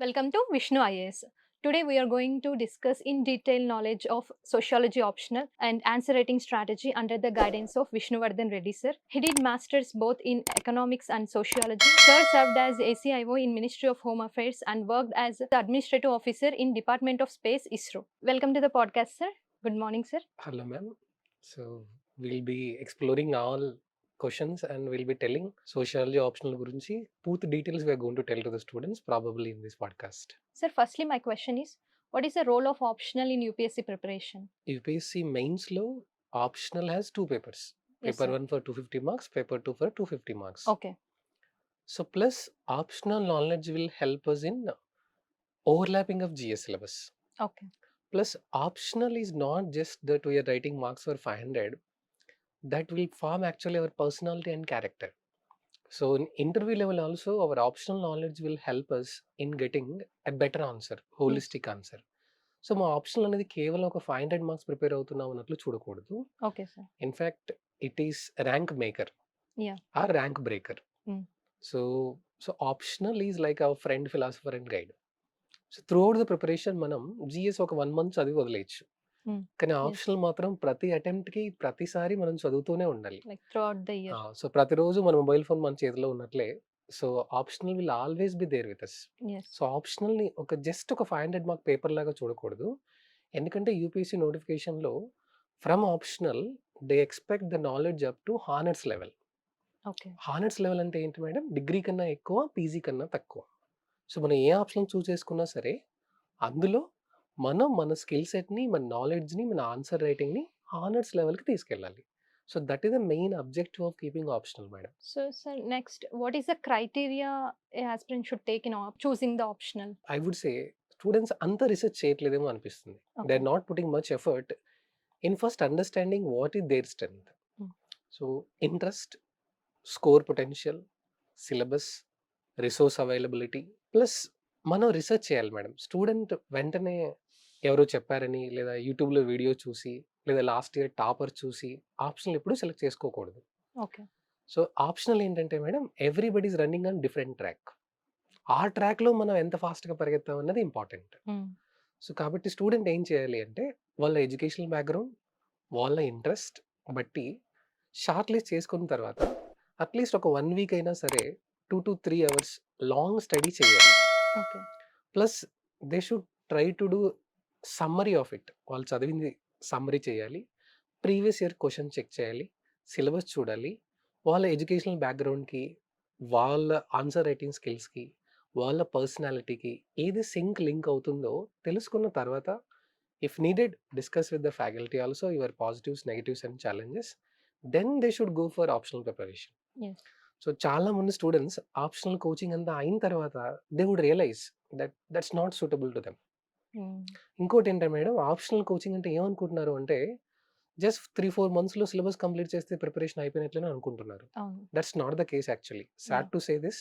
Welcome to Vishnu IAS. Today we are going to discuss in detail knowledge of sociology optional and answer writing strategy under the guidance of Vishnuvardhan Reddy sir. He did masters both in economics and sociology. Sir served as ACIO in Ministry of Home Affairs and worked as the administrative officer in Department of Space ISRO. Welcome to the podcast, sir. Good morning, sir. Hello, ma'am. So we'll be exploring all questions and we'll be telling sociology optional గురించి పూర్తి details we are going to tell to the students probably in this podcast. Sir, firstly, my question is, what is the role of optional in UPSC preparation? UPSC mains లో optional has two papers. Yes, Paper sir. 1 for 250 marks, paper 2 for 250 marks. Okay. So plus optional knowledge will help us in overlapping of GS syllabus. Okay. Plus optional is not just that we are writing marks for 500, that will form actually our personality and character. So in interview level also our optional knowledge will help us in getting a better answer, holistic answer. So మా optional అనేది కేవలం ఒక 500 marks prepare అవుతున్నాం అన్నట్లు చూడకూడదు. Okay, sir. In fact it is rank maker Yeah. Or rank breaker. Mm. So so optional is like our friend, philosopher and guide. So throughout the preparation మనం GS ఒక 1 month చదివి వదిలేయచ్చు. కానీ Yes. Optional మాత్రం ప్రతి అటెంప్ట్‌కి ప్రతిసారి మనం చదువుతూనే ఉండాలి. Like throughout the year. So ప్రతిరోజు మన మొబైల్ ఫోన్ మన చేతిలో ఉన్నట్లే. So optional will always be there with us. Yes. So ఆప్షనల్‌ని జస్ట్ ఒక 500 మార్క్ పేపర్ లాగా చూడకూడదు. ఎందుకంటే యూపీఎస్సీ నోటిఫికేషన్‌లో from optional they expect the knowledge up to honours level. Okay. Honours level అంటే ఏంటి మేడం? డిగ్రీ కన్నా ఎక్కువ, పీజీ కన్నా తక్కువ. సో మనం ఏ ఆప్షన్ చూస్ చేసుకున్నా సరే అందులో మనం మన స్కిల్ సెట్‌ని, మన నాలెడ్జ్‌ని, మన ఆన్సర్ రైటింగ్‌ని హానర్స్ లెవెల్‌కి తీసుకెళ్ళాలి. So that is the main objective of keeping optional madam. So, sir, next, what is the criteria a aspirant should take in choosing the optional? I would say students అంత research చేయట్లేదేమో అనిపిస్తుంది. They Okay. Are not putting much effort in first understanding what is their strength. Mm. So interest, score potential, syllabus, resource availability plus మనం research చేయాలి madam. Student వెంటనే ఎవరో చెప్పారని లేదా యూట్యూబ్‌లో వీడియో చూసి లేదా లాస్ట్ ఇయర్ టాపర్ చూసి ఆప్షనల్ ఎప్పుడు సెలెక్ట్ చేసుకోకూడదు. Okay. సో ఆప్షనల్ ఏంటంటే madam everybody is running on different track. ఆ ట్రాక్‌లో మనం ఎంత ఫాస్ట్‌గా పరిగెత్తాం అన్నది ఇంపార్టెంట్. Mm. సో కాబట్టి స్టూడెంట్ ఏం చేయాలి అంటే వాళ్ళ ఎడ్యుకేషనల్ బ్యాక్‌గ్రౌండ్, వాళ్ళ ఇంట్రెస్ట్ బట్టి షార్ట్ లిస్ట్ చేసుకున్న తర్వాత అట్‌లీస్ట్ ఒక 1 వీక్ అయినా సరే 2-3 అవర్స్ లాంగ్ స్టడీ చేయాలి. Okay. Plus they should try to do summary of it. వాళ్ళు చదివింది సమ్మరీ చేయాలి. ప్రీవియస్ ఇయర్ క్వెషన్ చెక్ చేయాలి. సిలబస్ చూడాలి. వాళ్ళ ఎడ్యుకేషనల్ బ్యాక్‌గ్రౌండ్‌కి, వాళ్ళ ఆన్సర్ రైటింగ్ స్కిల్స్‌కి, వాళ్ళ పర్సనాలిటీకి ఏది లింక్ అవుతుందో తెలుసుకున్న తర్వాత if needed discuss with the faculty also your positives, negatives and challenges. Then they should go for optional preparation. Yes. So చాలా మంది స్టూడెంట్స్ ఆప్షనల్ కోచింగ్ అంతా అయిన తర్వాత they would realise that's not suitable to them. Mm. ఇంకోటి ఏంటంటే madam optional coaching అంటే ఏమనుకుంటున్నారు అంటే జస్ట్ 3-4 మంత్స్‌లో సిలబస్ కంప్లీట్ చేస్తే ప్రిపరేషన్ అయిపోయినట్లేనే అనుకుంటున్నారు. అవును. That's not the case actually. Sad Yeah. To say this.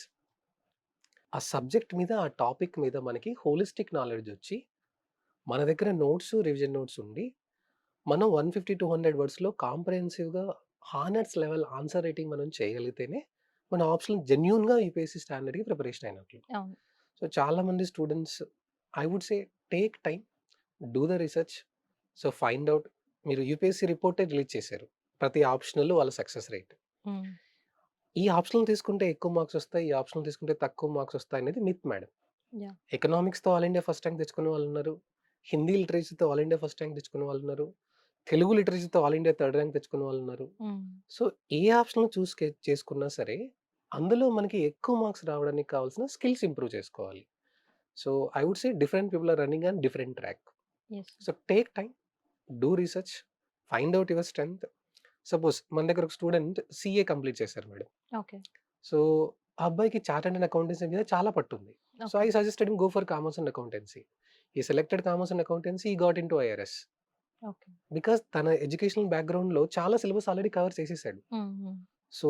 ఆ సబ్జెక్ట్ మీద, ఆ టాపిక్ మీద మనకి హోలిస్టిక్ నాలెడ్జ్ వచ్చి, మన దగ్గర నోట్స్, రివిజన్ నోట్స్ ఉండి, మనం 150-200 వర్డ్స్‌లో కాంప్రహెన్సివ్‌గా హానర్స్ లెవెల్ ఆన్సర్ రైటింగ్ మనం చేయగలిగితేనే మన ఆప్షనల్ జెన్యూన్‌గా యూపీఎస్సీ స్టాండర్డ్‌కి ప్రిపరేషన్ అయినట్లు. అవును. సో చాలామంది students I would say take time, do the research. So find out. మీరు యూపీఎస్సీ రిపోర్టే రిలీజ్ చేశారు. ప్రతి ఆప్షనల్ వాళ్ళ సక్సెస్ రేట్. Mm. ఈ ఆప్షనల్ తీసుకుంటే ఎక్కువ మార్క్స్ వస్తాయి, ఈ ఆప్షనల్ తీసుకుంటే తక్కువ మార్క్స్ వస్తాయి అనేది మిత్ మేడం. Yeah. ఎకనామిక్స్‌తో ఆల్ ఇండియా ఫస్ట్ ర్యాంక్ తెచ్చుకునే వాళ్ళున్నారు. హిందీ లిటరేచర్‌తో ఆల్ ఇండియా ఫస్ట్ ర్యాంక్ తెచ్చుకునే వాళ్ళున్నారు. తెలుగు లిటరేచర్‌తో ఆల్ ఇండియా థర్డ్ ర్యాంక్ తెచ్చుకునే వాళ్ళున్నారు. Mm. సో ఏ ఆప్షనల్ చేసుకున్నా సరే అందులో మనకి ఎక్కువ మార్క్స్ రావడానికి కావాల్సిన స్కిల్స్ ఇంప్రూవ్ చేసుకోవాలి. So I would say different people are running on different track. Yes. So take time, do research, find out your strength. Suppose మన దగ్గర ఒక స్టూడెంట్ సీఏ కంప్లీట్ చేశారు మేడం. Okay. సో ఆ అబ్బాయికి chartered and accountancy మీద చాలా పట్టుంది. So I Okay. Suggested him go for commerce and accountancy. He selected commerce and accountancy, he got into IRS. Okay. Because తన ఎడ్యుకేషనల్ బ్యాక్‌గ్రౌండ్‌లో చాలా syllabus already cover చేసేసాడు. Mm. So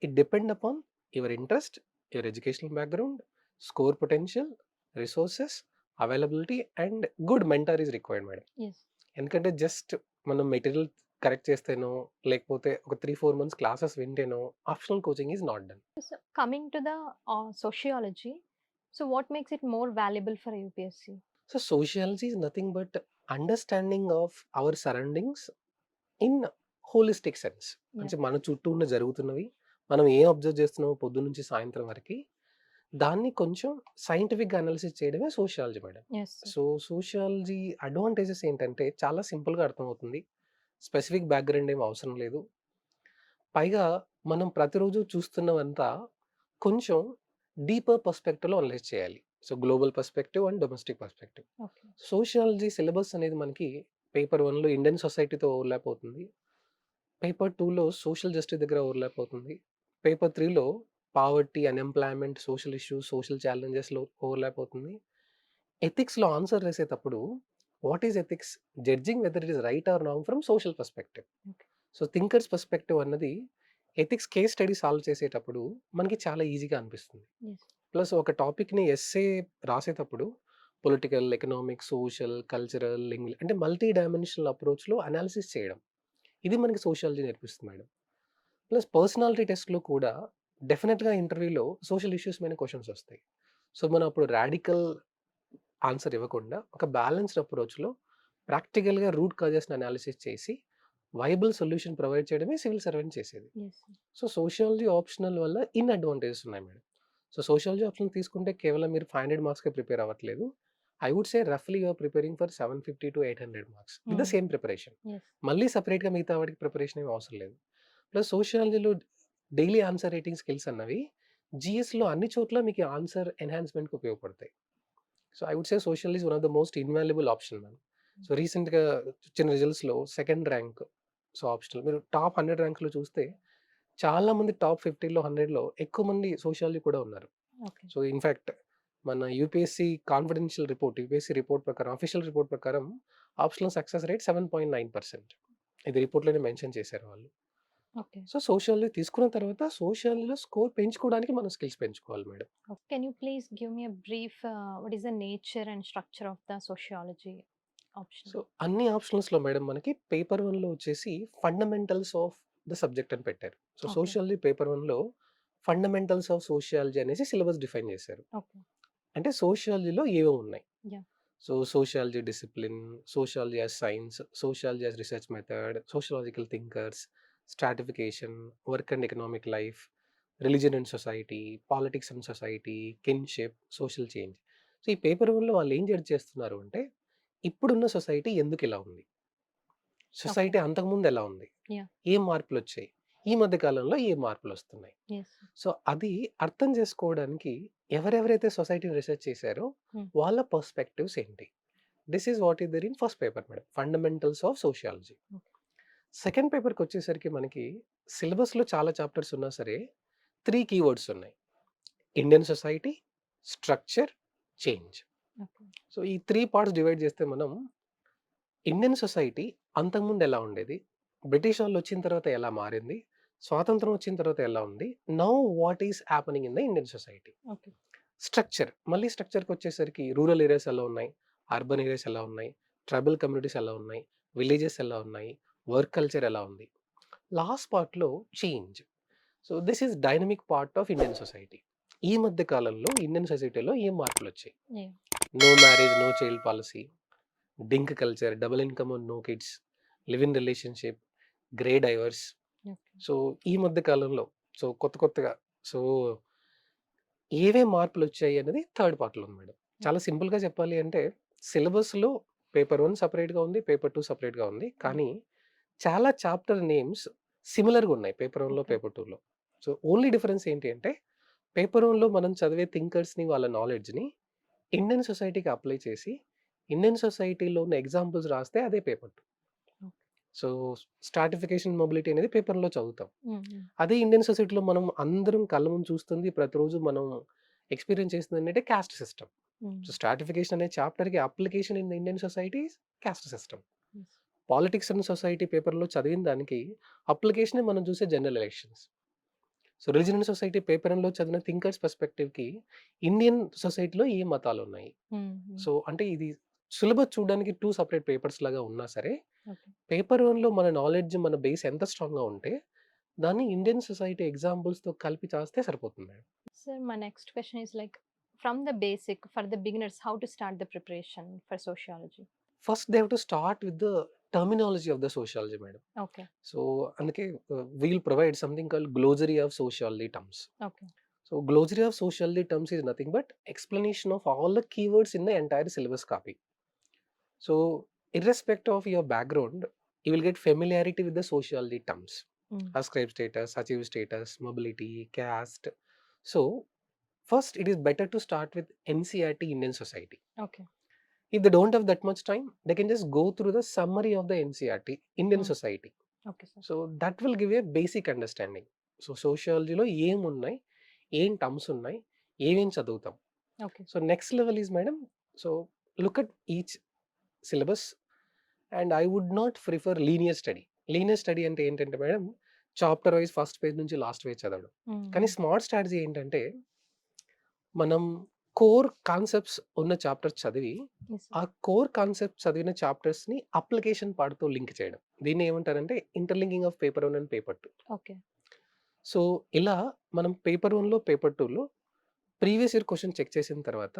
it depend upon your interest, your educational background, score potential, resources, availability and good mentor is required madam. Yes. ఎందుకంటే just మనం material correct చేస్తేనో, లేకపోతే ఒక 3-4 months classes వింటేనో optional coaching is not done. So, coming to the sociology, So what makes it more valuable for UPSC? So sociology is nothing but understanding of our surroundings in holistic sense. Yeah. అంటే మన చుట్టూ ఉన్న జరుగుతున్నవి, మనం ఏం observe చేస్తున్నామో పొద్దున్న నుంచి సాయంత్రం వరకి, దాన్ని కొంచెం సైంటిఫిక్‌గా అనాలిసిస్ చేయడమే sociology madam. Yes. So sociology advantages ఏంటంటే చాలా సింపుల్‌గా అర్థమవుతుంది. స్పెసిఫిక్ బ్యాక్‌గ్రౌండ్ ఏమి అవసరం లేదు. పైగా మనం ప్రతిరోజు చూస్తున్నవంతా కొంచెం డీపర్ పర్స్పెక్టివ్‌లో అనలైజ్ చేయాలి. So global perspective and domestic perspective. Okay. Sociology syllabus అనేది మనకి పేపర్ 1లో ఇండియన్ సొసైటీతో ఓవర్‌లాప్ అవుతుంది. పేపర్ 2లో సోషల్ జస్టిస్ దగ్గర ఓవర్‌లాప్ అవుతుంది. పేపర్ 3లో poverty, unemployment, social issues, social ఛాలెంజెస్‌లో ఓవర్‌లాప్ అవుతుంది. ఎథిక్స్‌లో ఆన్సర్ రాసేటప్పుడు what is ethics? Judging whether it is right or wrong from social perspective. Okay. So thinkers perspective అన్నది ఎథిక్స్ కేస్ స్టడీ సాల్వ్ చేసేటప్పుడు మనకి చాలా ఈజీగా అనిపిస్తుంది. Yes. ప్లస్ ఒక టాపిక్‌ని ఎస్సే రాసేటప్పుడు పొలిటికల్, ఎకనామిక్, సోషల్, కల్చరల్, అంటే మల్టీ డైమెన్షనల్ అప్రోచ్‌లో అనాలిసిస్ చేయడం. ఇది మనకి సోషియాలజీ నేర్పిస్తుంది మేడం. ప్లస్ పర్సనాలిటీ టెస్ట్‌లో కూడా డెఫినిట్‌గా ఇంటర్వ్యూలో సోషల్ ఇష్యూస్ మీద క్వెషన్స్ వస్తాయి. సో మనం అప్పుడు రాడికల్ ఆన్సర్ ఇవ్వకుండా ఒక బ్యాలెన్స్డ్ అప్రోచ్‌లో ప్రాక్టికల్‌గా రూట్ కాజెస్‌ని అనాలిసిస్ చేసి వైబుల్ సొల్యూషన్ ప్రొవైడ్ చేయడమే సివిల్ సర్వెంట్ చేసేది. Yes. సో సోషియాలజీ ఆప్షనల్ వల్ల ఇన్ అడ్వాంటేజెస్ ఉన్నాయి మేడం. సో సోషియాలజీ ఆప్షనల్ తీసుకుంటే కేవలం మీరు 500 మార్క్స్‌కే ప్రిపేర్ అవ్వట్లేదు. ఐ వుడ్ సే రఫ్‌లీ you are preparing for 750-800 marks with the same preparation. Yes. మళ్ళీ సెపరేట్‌గా మిగతా వాటికి ప్రిపరేషన్ ఏమి అవసరం లేదు. ప్లస్ సోషియాలజీలో డైలీ ఆన్సర్ రైటింగ్ స్కిల్స్ అన్నవి జీఎస్‌లో అన్ని చోట్ల మీకు ఆన్సర్ ఎన్హాన్స్‌మెంట్‌కి ఉపయోగపడతాయి. So I would say social is one of the most invaluable option ma'am. So రీసెంట్‌గా వచ్చిన రిజల్ట్స్‌లో సెకండ్ ర్యాంక్. సో ఆప్షనల్ మీరు టాప్ 100 ర్యాంక్‌లో చూస్తే చాలా మంది టాప్ 50లో, 100లో ఎక్కువ మంది సోషియాలజీ కూడా ఉన్నారు. Okay. సో ఇన్‌ఫాక్ట్ మన UPSC confidential report, UPSC report ప్రకారం, అఫీషియల్ రిపోర్ట్ ప్రకారం ఆప్షనల్ సక్సెస్ రేట్ 7.9%. ఇది రిపోర్ట్‌లోనే మెన్షన్ చేశారు వాళ్ళు. Okay. సో సోషియాలజీ తీసుకున్న తర్వాత సోషియాలజీలో స్కోర్ పెంచుకోవడానికి మనం స్కిల్స్ పెంచుకోవాలి madam. Can you please give me a brief what is the nature and structure of the sociology option? So అన్ని ఆప్షనల్స్‌లో మేడం మనకి పేపర్ 1లో వచ్చేసి ఫండమెంటల్స్ ఆఫ్ ద సబ్జెక్ట్ అని పెట్టారు. So Okay. సోషియాలజీ పేపర్ 1లో fundamentals of sociology అనేసి syllabus define చేశారు. Okay. అంటే సోషియాలజీలో ఏవేవి ఉన్నాయి. Yeah. So sociology discipline, sociology as science, sociology as research method, sociological thinkers, stratification, work and economic life, religion and society, politics and society, kinship, social change. So ఈ paper 1లో వాళ్ళు ఏం judge చేస్తున్నారు అంటే ఇప్పుడున్న సొసైటీ ఎందుకు ఇలా ఉంది? సొసైటీ అంతకుముందు ఎలా ఉంది? Yeah. ఏం మార్పులొచ్చాయి? ఈ మధ్య కాలంలో ఏ మార్పులొస్తున్నాయి? Yes. సో అది అర్థం చేసుకోవడానికి ఎవరెవరైతే సొసైటీని రిసర్చ్ చేశారో వాళ్ళ పర్స్పెక్టివ్స్ ఏంటి? This is what is there in first paper madam. Fundamentals of sociology. Okay. Second పేపర్‌కి వచ్చేసరికి మనకి సిలబస్‌లో చాలా చాప్టర్స్ ఉన్నా సరే 3 కీవర్డ్స్ ఉన్నాయి. Indian society, structure, change. Okay. So ఈ 3 పార్ట్స్ డివైడ్ చేస్తే మనం ఇండియన్ సొసైటీ అంతకుముందు ఎలా ఉండేది? బ్రిటిష్ వాళ్ళు వచ్చిన తర్వాత ఎలా మారింది? స్వాతంత్రం వచ్చిన తర్వాత ఎలా ఉంది? Now what is happening in the Indian society? Okay. Structure. మళ్ళీ స్ట్రక్చర్‌కొచ్చేసరికి రూరల్ ఏరియాస్ ఎలా ఉన్నాయి? అర్బన్ ఏరియాస్ ఎలా ఉన్నాయి? ట్రైబల్ కమ్యూనిటీస్ ఎలా ఉన్నాయి? విలేజెస్ ఎలా ఉన్నాయి? వర్క్ కల్చర్ ఎలా ఉంది? లాస్ట్ పార్ట్‌లో change. So this is dynamic part of Indian society. ఈ మధ్య కాలంలో ఇండియన్ సొసైటీలో ఏం మార్పులొచ్చాయి? Yeah. No marriage, no child policy, dink culture, double income and no kids, live in relationship, grey divorce. Okay. So ఈ మధ్య కాలంలో సో కొత్తగా సో ఏవే మార్పులొచ్చాయి అన్నది థర్డ్ పార్ట్‌లో ఉంది మేడం. చాలా సింపుల్‌గా చెప్పాలి అంటే సిలబస్‌లో పేపర్ 1 సెపరేట్‌గా ఉంది. పేపర్ 2 సెపరేట్‌గా ఉంది. కానీ చాలా చాప్టర్ నేమ్స్ సిమిలర్‌గా ఉన్నాయి పేపర్ 1లో, Okay. పేపర్ 2లో. సో ఓన్లీ డిఫరెన్స్ ఏంటి అంటే పేపర్ 1లో మనం చదివే థింకర్స్‌ని, వాళ్ళ నాలెడ్జ్‌ని ఇండియన్ సొసైటీకి అప్లై చేసి ఇండియన్ సొసైటీలో ఉన్న ఎగ్జాంపుల్స్ రాస్తే అదే paper 2. Okay. So stratification, mobility అనేది పేపర్ 1లో చదువుతాం. Mm-hmm. అదే ఇండియన్ సొసైటీలో మనం అందరం కళ్ళ ముందు చూస్తుంది, ప్రతిరోజు మనం ఎక్స్‌పీరియన్స్ చేస్తుంది ఏంటంటే కాస్ట్ సిస్టమ్. సో స్ట్రాటిఫికేషన్ అనే చాప్టర్‌కి application in the Indian society is caste system. Yes. Politics and society పేపర్‌లో చదివిన దానికి అప్లికేషనే మనం చూసే general elections. So religion and society paper 1లో చదివిన థింకర్స్ పర్స్పెక్టివ్‌కి ఇండియన్ సొసైటీలో ఏ మతాలున్నాయి? Mm-hmm. సో అంటే ఇది సిలబస్ చూడడానికి 2 సెపరేట్ పేపర్స్ లాగా ఉన్నా సరే Okay. పేపర్ 1లో మన నాలెడ్జ్, మన బేస్ ఎంత స్ట్రాంగ్‌గా ఉంటే దాన్ని ఇండియన్ సొసైటీ ఎగ్జాంపుల్స్‌తో కలిపి చేస్తే సరిపోతుంది madam. Sir, my next question is like from the basic for the beginners, how to start the preparation for sociology? First they have to start with the terminology of the sociology, madam. Okay. So అందుకే we'll provide something called glossary of sociology terms. Okay. So glossary of sociology terms is nothing but explanation of all the keywords in the entire syllabus copy. So irrespective of your background, you will get familiarity with the sociology terms. Mm. Ascribe status, achieve status, mobility, caste. So first it is better to start with NCERT, Indian Society. Okay. If they don't have that much time, they can just go through the summary of the NCERT, Indian Mm. Society. Okay, sir. So that will give a basic understanding. So సోషియాలజీలో ఏమున్నాయి, ఏం terms ఉన్నాయి, ఏమేం చదువుతాం. Okay. So next level is madam, so look at each syllabus and I would not prefer linear study. Linear study అంటే ఏంటంటే madam, chapter wise first page నుంచి last page చదవడం. కానీ Mm. స్మార్ట్ స్ట్రాటజీ ఏంటంటే మనం కోర్ కాన్సెప్ట్స్ ఉన్న chapter చదివి Yes, sir. ఆ కోర్ కాన్సెప్ట్ చదివిన చాప్టర్స్ని అప్లికేషన్ పార్ట్తో లింక్ చేయడం. దీన్ని ఏమంటారంటే interlinking of paper 1 and paper 2. Okay. So ఇలా మనం పేపర్ 1లో పేపర్ 2లో ప్రీవియస్ ఇయర్ క్వశ్చన్ చెక్ చేసిన తర్వాత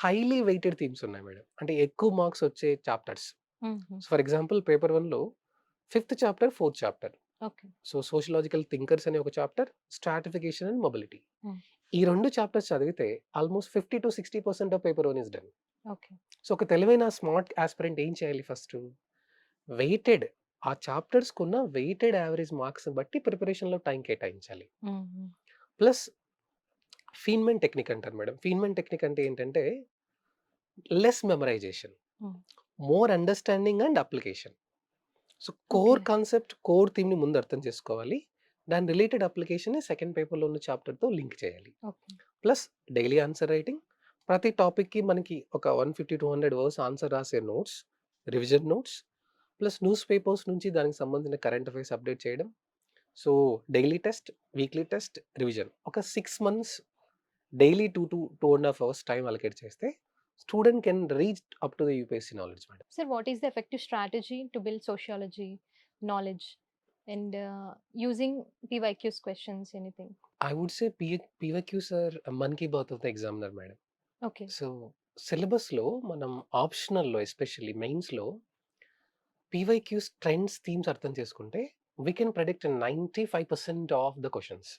హైలీ వెయిటెడ్ థీమ్స్ ఉన్నాయి మేడం, అంటే ఎక్కువ మార్క్స్ వచ్చే chapters. Mhm. For example paper 1లో 5th chapter, 4th chapter. Okay. So sociological thinkers అనే ఒక chapter, stratification and mobility. Mm. ఈ 2 చాప్టర్స్ చదివితే almost 50 to 60% of paper 1 is done. Okay. So ఒక తెలివైన స్మార్ట్ ఆస్పిరెంట్ ఏం చేయాలి, ఫస్ట్ వెయిటెడ్ ఆ చాప్టర్స్కున్న వెయిటెడ్ యావరేజ్ మార్క్స్ బట్టి ప్రిపరేషన్లో టైం కేటాయించాలి. Mhm. ప్లస్ ఫీన్మెన్ టెక్నిక్ అంటారు మేడం. ఫీన్మెన్ టెక్నిక్ అంటే ఏంటంటే less memorisation, Mm. More understanding and application. So core Okay. Concept, core థీమ్ని ముందు అర్థం చేసుకోవాలి. దాని రిలేటెడ్ అప్లికేషన్ సెకండ్ పేపర్లో ఉన్న చాప్టర్తో లింక్ చేయాలి. Okay. Plus daily answer writing. ప్రతి టాపిక్కి మనకి ఒక 150-200 వర్డ్స్ ఆన్సర్ రాసే notes, revision notes, plus news papers నుంచి దానికి సంబంధించిన కరెంట్ అఫైర్స్ అప్డేట్ చేయడం. So daily test, weekly test, revision. ఒక 6 months daily 2 to 2.5 hours time allocate చేస్తే student can reach up to the UPSC knowledge madam. Sir, what is the effective strategy to build sociology knowledge and using PYQ's questions? Anything? I would say PYQs are Mann Ki Baat of the examiner madam. Okay. So సిలబస్లో మనం ఆప్షనల్లో especially మెయిన్స్లో PYQs trends, themes అర్థం చేసుకుంటే we can predict 95% of the questions.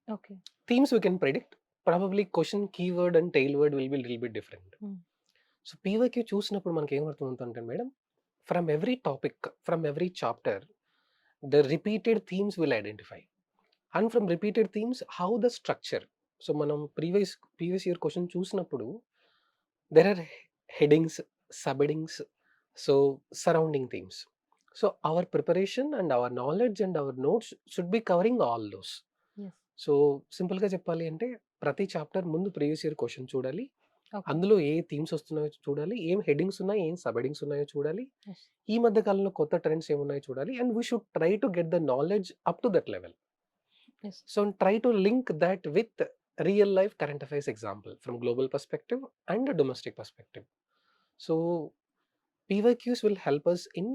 Okay. Themes we can predict. Probably question keyword and tail word will be little bit different. Mm. So PYQ చూసినప్పుడు మనకి ఏమర్థమవుతుందంటే madam, from every topic, from every chapter the repeated themes will identify. And from repeated themes how the structure. So మనం previous year question చూసినప్పుడు there are headings, sub headings, so surrounding themes. So our preparation and our knowledge and our notes should be covering all those. Yes. So సింపుల్గా చెప్పాలి అంటే ప్రతి chapter ముందు previous year question చూడాలి, Okay. అందులో ఏ themes వస్తున్నాయో చూడాలి, ఏం హెడ్డింగ్స్ ఉన్నాయి, ఏం సబ్ హెడ్డింగ్స్ ఉన్నాయో చూడాలి, Yes. ఈ మధ్య కాలంలో కొత్త ట్రెండ్స్ ఏమున్నాయో చూడాలి. And we should try to get the knowledge up to that level. Yes. So try to link that with real life current affairs example from global perspective and domestic perspective. So PYQs will help us in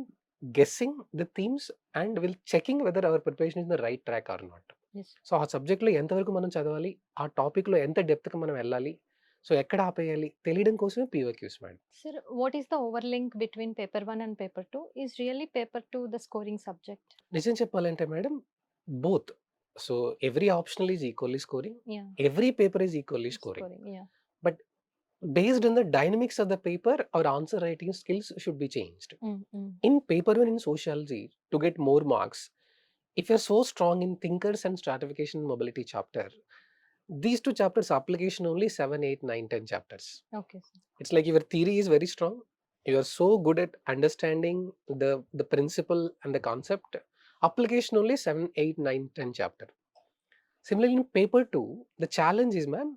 guessing the themes and will checking whether our preparation is in the right track or not. Yes. So ఆ సబ్జెక్ట్లో ఎంతవరకు మనం చదవాలి, ఆ టాపిక్లో ఎంత డెప్త్కి మనం వెళ్ళాలి, సో ఎక్కడ ఆపేయాలి తెలియడం కోసమే PYQs madam. Sir, what is the overlink between paper 1 and paper 2? Is really paper 2 the scoring subject? నిజం చెప్పాలంటే madam, both. So every optional is equally scoring, Yeah. Every paper is equally scoring. Scoring. Yeah. But based on the dynamics of the paper, our answer writing skills should be changed. Mm, mm. In paper 1 in sociology, to get more marks, if you're so strong in thinkers and stratification and mobility chapter, these two chapters application only 7, 8, 9, 10 chapters. Okay, sir. It's like your theory is very strong, you are so good at understanding the principle and the concept, application only 7, 8, 9, 10 chapter. Similarly in paper 2, the challenge is, ma'am,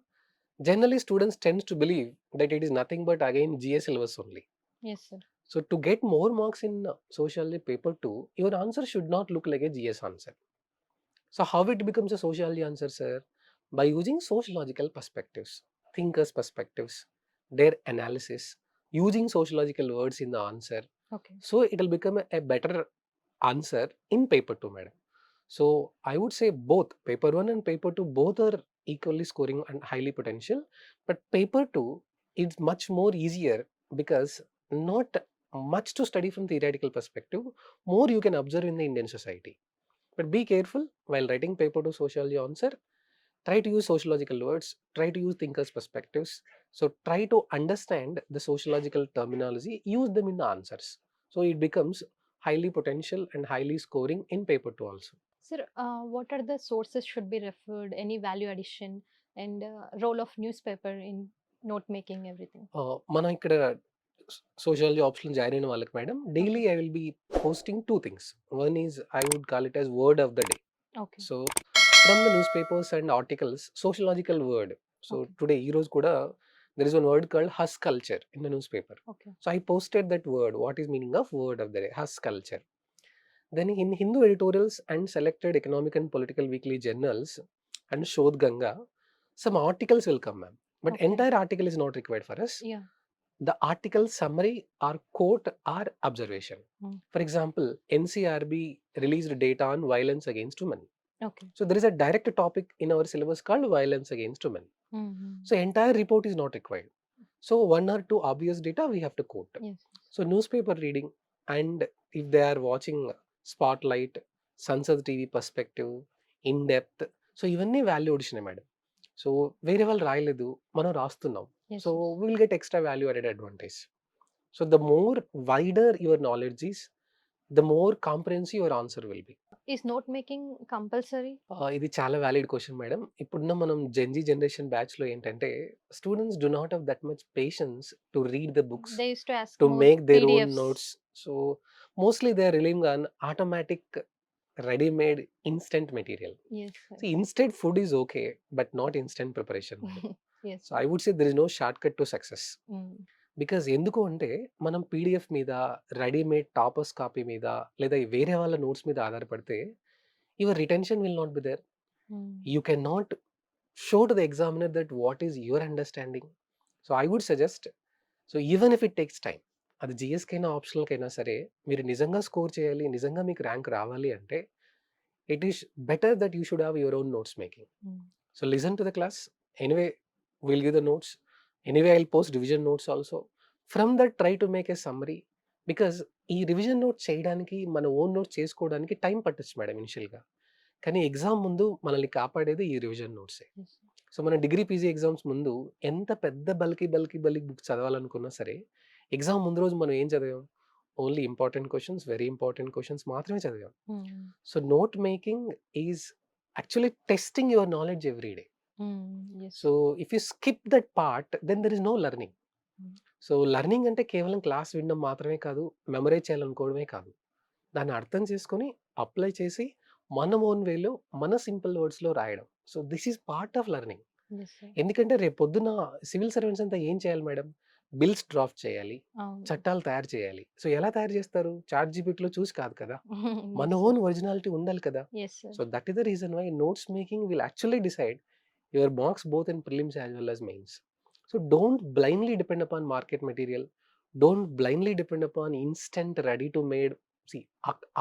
generally students tends to believe that it is nothing but again GS syllabus only. Yes, sir. So to get more marks in sociology paper 2, your answer should not look like a GS answer. So how it becomes a sociology answer, sir? By using sociological perspectives, thinkers perspectives, their analysis, using sociological words in the answer. Okay. So it will become a better answer in paper 2, madam. So I would say both paper 1 and paper 2 both are equally scoring and highly potential, but paper 2 is much more easier because not much to study from theoretical perspective, more you can observe in the Indian society. But be careful while writing paper 2 sociology answer. Try to use sociological words, try to use thinkers perspectives. So try to understand the sociological terminology, use them in the answers, so it becomes highly potential and highly scoring in paper 2 also. Sir, what are the sources should be referred, any value addition, and role of newspaper in note making, everything? మనం ఇక్కడ sociology option join అయిన వాళ్ళకి madam Okay. Daily I will be posting two things. One is I would call it as word of the day. Okay. So from the newspapers and articles sociological word. So Okay. Today ఈ రోజు కూడా there is one word called husk culture in the newspaper. Okay. So I posted that word. What is meaning of word of the day? Husk culture. Then in Hindu editorials and selected economic and political weekly journals and Shodh Ganga, some articles will come, ma'am. But Okay. entire article is not required for us. Yeah. The article summary or quote or observation. Mm. For example, NCRB released data on violence against women. Okay. So there is a direct topic in our syllabus called violence against women. Mm-hmm. So entire report is not required. So one or two obvious data we have to quote. Yes. So newspaper reading, and if they are watching Spotlight, Sansad TV perspective, in depth, so ఇవన్నీ value అడిషనే madam. So వేరే వాళ్ళు రాయలేదు, మనం రాస్తున్నాం. Yes. So we will get extra value added advantage. So the more wider your knowledge is, the more comprehensive your answer will be. Is note making compulsory? ఇది చాలా valid question madam. ఇప్పుడున్న మనం Gen Z generation బ్యాచ్‌లో ఏంటంటే students do not have that much patience to read the books, They used to ask to more make their own PDFs. notes. So mostly they are relying on automatic, ready-made, instant material. Yes. Sir. See, instant food is okay, but not instant preparation. madam. Yes. So I would say there is no shortcut to success. Mm. Because ఎందుకు అంటే మనం PDF మీద, readymade toppers copy మీద, లేదా వేరే వాళ్ళ notes మీద ఆధారపడితే your retention will not be there. Mm. You cannot show to the examiner that what is your understanding. So I would suggest, so even if it takes time, అది జిఎస్కైనా ఆప్షనల్కైనా సరే, మీరు నిజంగా స్కోర్ చేయాలి, నిజంగా మీకు ర్యాంక్ రావాలి అంటే it is better that you should have your own notes making. Mm. So listen to the class. Anyway will give the notes. Anyway I will post revision notes also. From that try to make a summary. Because ఈ revision notes చేయడానికి, మన own notes చేసుకోవడానికి time పట్టచ్చు madam ఇనిషియల్గా. కానీ exam ముందు మనల్ని కాపాడేది ఈ రివిజన్ నోట్సే. Yes. సో మన డిగ్రీ పీజీ ఎగ్జామ్స్ ముందు ఎంత పెద్ద బల్కి బుక్ చదవాలనుకున్నా సరే, ఎగ్జామ్ ముందు రోజు మనం ఏం చదివాం? Only important questions, very important questions మాత్రమే చదివాం. Mm. So note making is actually testing your knowledge every day. Mm. Yes. So if you skip that part, then there is no learning. Mm. So learning అంటే కేవలం class వినడం మాత్రమే కాదు, memorise చేయాలనుకోవడమే కాదు. దాన్ని అర్థం చేసుకొని అప్లై చేసి మన ఓన్ వేలో, మన సింపుల్ వర్డ్స్లో రాయడం. So this is part of learning. Yes. Sir. ఎందుకంటే రేపు పొద్దున సివిల్ సర్వెంట్స్ అంతా ఏం చేయాలి మేడం? బిల్స్ డ్రాఫ్ట్ చేయాలి, అవును. చట్టాలు తయారు చేయాలి. సో ఎలా తయారు చేస్తారు? చాట్ జీపీటీలో చూసి కాదు కదా, మన Yes. ఓన్ ఒరిజినాలిటీ ఉండాలి కదా. Yes. Sir. So that is the reason why notes making will actually decide your marks both in prelims as well as mains. So don't blindly depend upon market material. Don't blindly depend upon instant ready to made. సి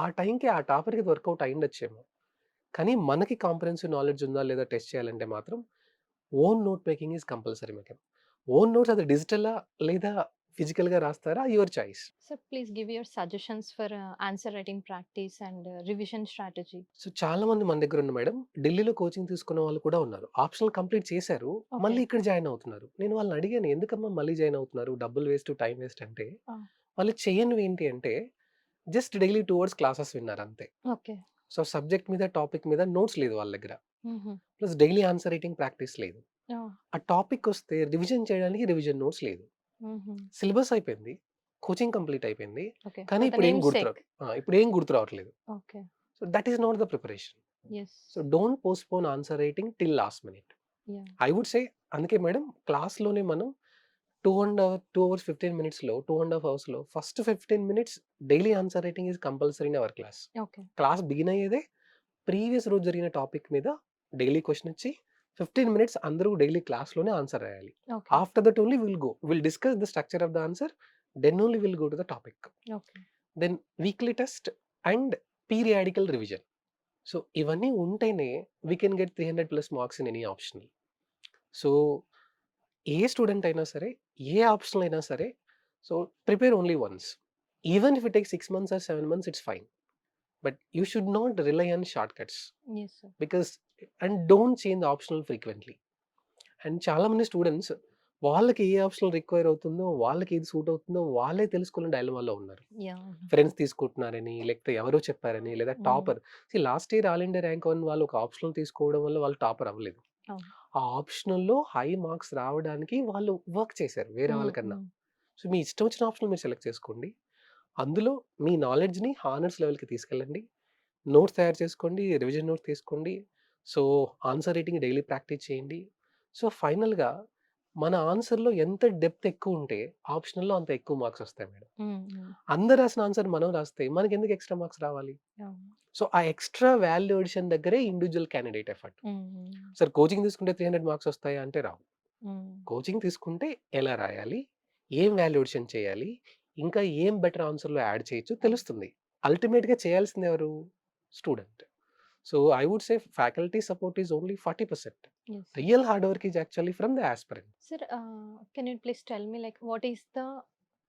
ఆ టైంకి ఆ టాపర్కి work out అయ్యిండొచ్చేమో, కానీ మనకి comprehensive knowledge ఉందా లేదా test చేయాలంటే మాత్రం own note making is compulsory మేకం. ఓన్ నోట్స్ అది డిజిటలా లేదా ఫిజికల్గా రాస్తారా, your choice. Sir, please give your suggestions for answer writing practice and revision strategy. So చాలా మంది మన దగ్గర ఉన్న మేడం, ఢిల్లీలో కోచింగ్ తీసుకున్న వాళ్ళు కూడా ఉన్నారు. ఆప్షనల్ కంప్లీట్ చేశారు, Okay. మళ్ళీ ఇక్కడ జాయిన్ అవుతున్నారు. నేను వాళ్ళని అడిగాను, ఎందుకమ్మా మళ్ళీ జాయిన్ అవుతున్నారు, డబ్బులు వేస్ట్, టైం వేస్ట్ అంటే, Ah. వాళ్ళు చేయనివి ఏంటి అంటే జస్ట్ డైలీ 2 hours క్లాసెస్ విన్నారు అంతే. Okay. సో సబ్జెక్ట్ మీద, టాపిక్ మీద నోట్స్ లేదు వాళ్ళ దగ్గర, Mm-hmm. Plus daily answer writing practice లేదు. Oh. ఆ టాపిక్ వస్తే రివిజన్ చేయడానికి రివిజన్ నోట్స్ లేదు. Mm-hmm. సిలబస్ అయిపోయింది, కోచింగ్ కంప్లీట్ అయిపోయింది, Okay. కానీ For the ఇప్పుడు ఏం గుర్తు రావట్లేదు. Okay. So that is not the preparation. Yes. So don't postpone answer writing till last minute. Yeah. I would say, అందుకే మేడం క్లాస్లోనే మనం 2 hours 15 minutesలో 2.5 hours first 15 minutes daily answer writing is compulsory in our class. Okay. Class begin అయ్యేదే previous రోజు జరిగిన topic మీద daily question ఇచ్చి 15 minutes అందరూ డైలీ క్లాస్లోనే ఆన్సర్ రాయాలి. Okay. After that only will discuss the structure of the answer, then only will go to the topic. Okay. Then weekly test and periodical revision. So ఇవన్నీ ఉంటేనే we can get 300+ marks in any optional. So ఏ student అయినా సరే, ఏ optional అయినా సరే, so prepare only once. Even if it takes 6 months or 7 months it's fine. But you should not rely on short cuts yes sir. Because and don't change optional frequently. And చాలామంది students వాళ్ళకి ఏ optional require అవుతుందో, వాళ్ళకి ఏది suit అవుతుందో వాళ్ళే తెలుసుకోలేని డైలమాలో ఉన్నారు. Yeah! Friends తీసుకుంటున్నారని, లేకపోతే ఎవరో చెప్పారని, లేదా హ్మ్. Topper last year all India rank one వాళ్ళు ఒక ఆప్షనల్ తీసుకోవడం వల్ల వాళ్ళు టాపర్ అవ్వలేదు. అవును. ఆ ఆప్షనల్‌లో హై మార్క్స్ రావడానికి వాళ్ళు వర్క్ చేశారు వేరే హ్మ్. వాళ్ళకన్నా. హ్మ్. సో, మీ ఇష్టం వచ్చిన ఆప్షనల్ మీరు సెలెక్ట్ చేసుకోండి. అందులో మీ నాలెడ్జ్‌ని హానర్స్ లెవెల్‌కి తీసుకెళ్ళండి. నోట్స్ తయారు చేసుకోండి. రివిజన్ నోట్స్ తీసుకోండి. So, answer writing daily practice చేయండి. సో, ఫైనల్‌గా మన ఆన్సర్‌లో ఎంత డెప్త్ ఎక్కువుంటే ఆప్షనల్‌లో అంత ఎక్కువ మార్క్స్ వస్తాయి మేడం. హ్మ్. హ్మ్. అందరు రాసిన ఆన్సర్ మనం రాస్తే మనకెందుకు ఎక్స్‌ట్రా మార్క్స్ రావాలి? అవును. సో, ఆ ఎక్స్‌ట్రా వాల్యూ అడిషన్ దగ్గరే ఇండివిడ్యువల్ క్యాండిడేట్ ఎఫర్ట్. హ్మ్. హ్మ్. సార్ కోచింగ్ తీసుకుంటే 300 మార్క్స్ వస్తాయా అంటే రావు. హ్మ్. కోచింగ్ తీసుకుంటే ఎలా రాయాలి? ఏం వాల్యూ అడిషన్ చేయాలి? ఇంకా ఏం బెటర్ ఆన్సర్‌లో యాడ్ చేయొచ్చు తెలుస్తుంది. అల్టిమేట్‌గా చేయాల్సింది ఎవరు? Student. So, I would say faculty support is only 40%. Yes. Real hard work is actually from the aspirant. Sir, can you please tell me like what is the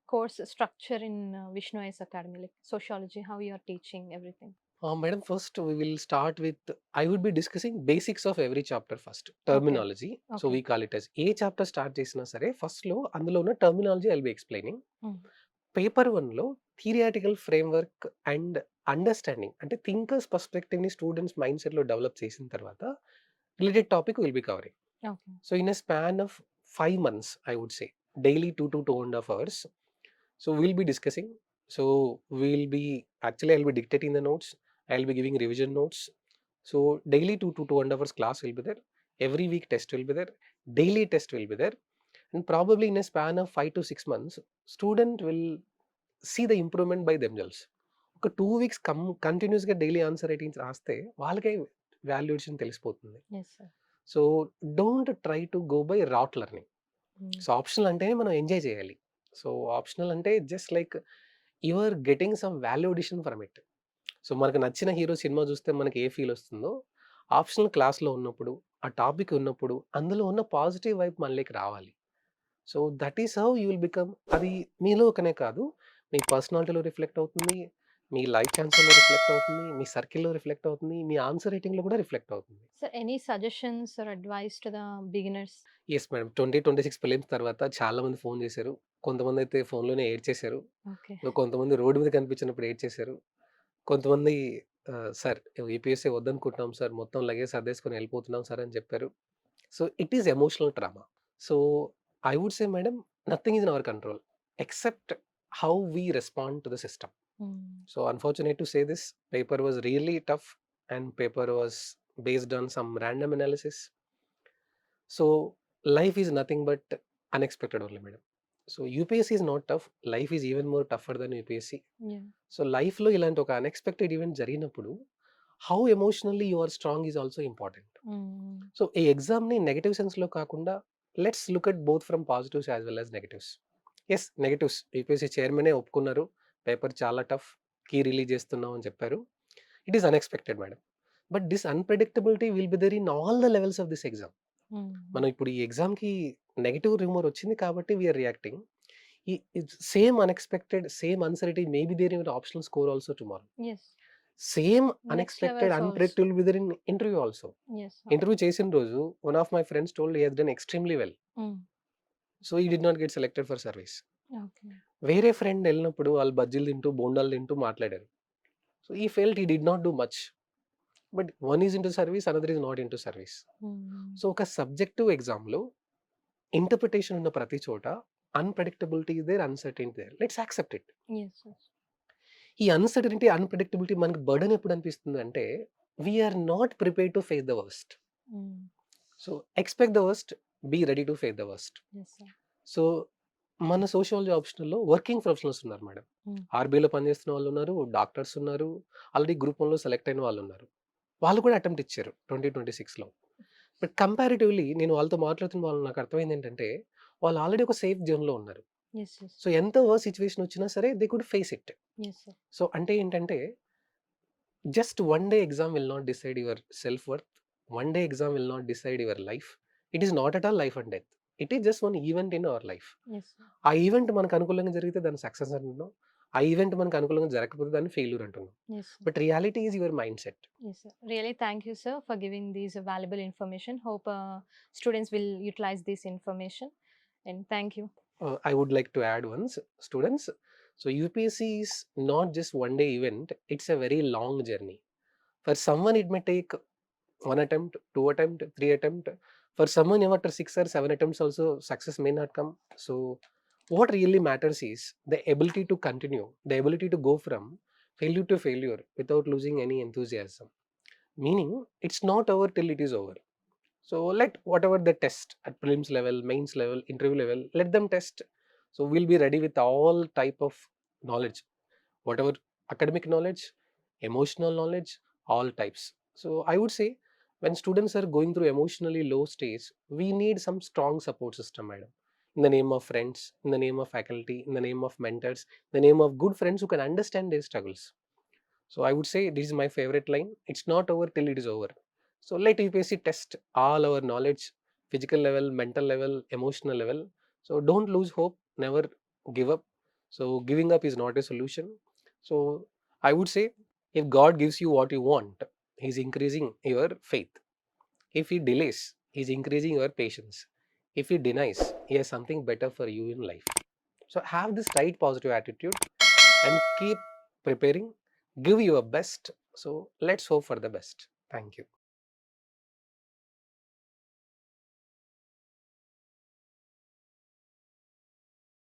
course structure in Vishnu I's Academy, like sociology, how you are teaching everything? Madam, first we will start with I would be discussing basics of every chapter first. Okay. Terminology. So Okay. we call it as ఏ chapter start చేసినా సరే ఫస్ట్‌లో అందులో ఉన్న terminology I will be explaining. Mm. Paper 1లో theoretical framework and understanding అంటే thinkers పర్స్పెక్టివ్‌ని students mind సెట్‌లో డెవలప్ చేసిన తర్వాత related topic will be covering. Okay. So in a span of 5 months, I would say, daily 2 to 2.5 hours. So we'll be discussing. So we'll be actually I'll be dictating the notes. I'll be giving revision notes. So daily 2 to 2.5 hours class will be there. Every week test will be there. Daily test will be there. And probably in a span of 5 to 6 months, student will see the improvement by themselves. ఒక 2 weeks కంటిన్యూస్‌గా daily answer writings రాస్తే వాళ్ళకే valuation తెలిసిపోతుంది. Yes, sir. So don't try to go by rote learning. Mm. So optional అంటేనే మనం enjoy చేయాలి. So optional అంటే just like you are getting some value addition from it. So మనకు నచ్చిన hero cinema చూస్తే మనకి ఏ ఫీల్ వస్తుందో, ఆప్షనల్ క్లాస్‌లో ఉన్నప్పుడు, ఆ టాపిక్ ఉన్నప్పుడు అందులో ఉన్న పాజిటివ్ వైబ్ మనలోకి రావాలి. So that is how you will become. అది మీలో ఒకనే కాదు, మీ పర్సనాలిటీలో రిఫ్లెక్ట్ అవుతుంది, మీ లైఫ్ ఛాన్స్‌లో రిఫ్లెక్ట్ అవుతుంది, మీ సర్కిల్‌లో రిఫ్లెక్ట్ అవుతుంది, మీ ఆన్సర్ రైటింగ్‌లో కూడా రిఫ్లెక్ట్ అవుతుంది. Sir, any suggestions or advice to the beginners? Yes madam. 2026 prelims తర్వాత చాలామంది ఫోను చేశారు. కొంతమందైతే ఫోనులోనే ఏడ్చేశారు. Okay. కొంతమంది రోడ్డు మీద కనిపించినప్పుడు ఏడ్చేశారు. కొంతమంది సార్ యూపీఎస్సీ వద్దనుకుంటున్నాం సార్. మొత్తం లగేజ్ సర్దేసుకొని ఎళ్ళిపోతున్నాం సార్ అని చెప్పారు. So, it is emotional trauma. So, I would say madam nothing is in our control except how we respond to the system. Mm. So, unfortunate to say this paper was really tough and paper was based on some random analysis. So, life is nothing but unexpected only madam. So, UPSC is not tough. Life is even more tougher than UPSC. Yeah. So, లైఫ్‌లో ఇలాంటి ఒక unexpected event జరిగినప్పుడు how emotionally you are strong is also important. Mm. So, ఈ ఎగ్జామ్‌ని negative సెన్స్‌లో కాకుండా let's look at both from positives as well as negatives. Yes, negatives UPSC చైర్మనే ఒప్పుకున్నారు. పేపర్ చాలా టఫ్. కీ రిలీజ్ చేస్తున్నాం అని చెప్పారు. It is unexpected madam. But this unpredictability will be there in all the levels of this exam. Mm. మనం ఇప్పుడు ఈ ఎగ్జామ్‌కి నెగెటివ్ రూమర్ వచ్చింది కాబట్టి we are reacting. It's same unexpected, same uncertainty may be there in your optional score also tomorrow. Yes. Same Next unexpected, levels also. Unpredictable will be there in interview also. Yes. Interview చేసిన రోజు one of my friends told he has done extremely well. Mm. So, he did not get selected for service. Okay. వేరే friend ఎళ్ళినప్పుడు వాళ్ళు బజ్జీలు తింటూ, బోండాలు తింటూ మాట్లాడారు. So, he felt he did not do much. But one is into service, another is not into service. Mm. So, ఒక subjective ఎగ్జామ్‌లో ఇంటర్ప్రిటేషన్ ఉన్న ప్రతి చోట unpredictability is there, uncertainty there. Let's accept it. Yes. Yes. ఈ uncertainty, unpredictability మనకు burden ఎప్పుడు అనిపిస్తుందంటే we are not prepared to face the worst. Mm. So, expect the worst, be ready to face the worst. Yes, sir. So, మన sociology ఆప్షనల్‌లో working professionals ఉన్నారు madam. Mm. ఆర్‌బీఐలో పనిచేస్తున్న వాళ్ళున్నారు, doctors ఉన్నారు, already group 1లో select అయిన వాళ్ళున్నారు. వాళ్ళు కూడా అటెంప్ట్ ఇచ్చారు 2026లో. బట్ కంపారిటివ్‌లీ నేను వాళ్ళతో మాట్లాడుతున్న వాళ్ళు నాకు అర్థమైందేంటంటే, వాళ్ళు ఆల్రెడీ ఒక సేఫ్ జోన్‌లో ఉన్నారు. Yes. Yes. సో, ఎంత వర్స్ట్ సిట్యుయేషన్ వచ్చినా సరే they could face it. Yes, sir. So, అంటే ఏంటంటే just one day exam will not decide your self-worth. One day exam will not decide your life. It is not at all life and death. It is just one event in our life. Yes, sir. ఆ event మనకు అనుకూలంగా జరిగితే దాన్ని success అంటున్నాం. ఆ event మనకు అనుకూలంగా జరగకపోతే దాన్ని ఫెయిల్యూర్ అంటున్నాం. Yes, sir. But reality is your mind set. Yes, sir. Really, thank you, sir, for giving these valuable information. Hope students will utilize this information. And thank you. I would like to add once, students. So UPSC is not just one day event. It's a very long journey. For someone, it may take one attempt, two attempt, three attempt. For someone, after 6 or 7 attempts, also success may not come. So, what really matters is the ability to continue, the ability to go from failure to failure without losing any enthusiasm. Meaning, it's not over till it is over. So, let whatever they test at prelims level, mains level, interview level, let them test. So, we'll be ready with all type of knowledge, whatever academic knowledge, emotional knowledge, all types. So I would say when students are going through emotionally low stage, we need some strong support system, madam. In the name of friends, in the name of faculty, in the name of mentors, in the name of good friends who can understand their struggles. So I would say this is my favorite line. It's not over till it is over. So let UPSC test all our knowledge, physical level, mental level, emotional level. So don't lose hope, never give up. So giving up is not a solution. So I would say if God gives you what you want, He's increasing your faith. If He delays, He's increasing your patience. If He denies, He has something better for you in life. So have this right positive attitude and keep preparing. Give your best. So let's hope for the best. Thank you.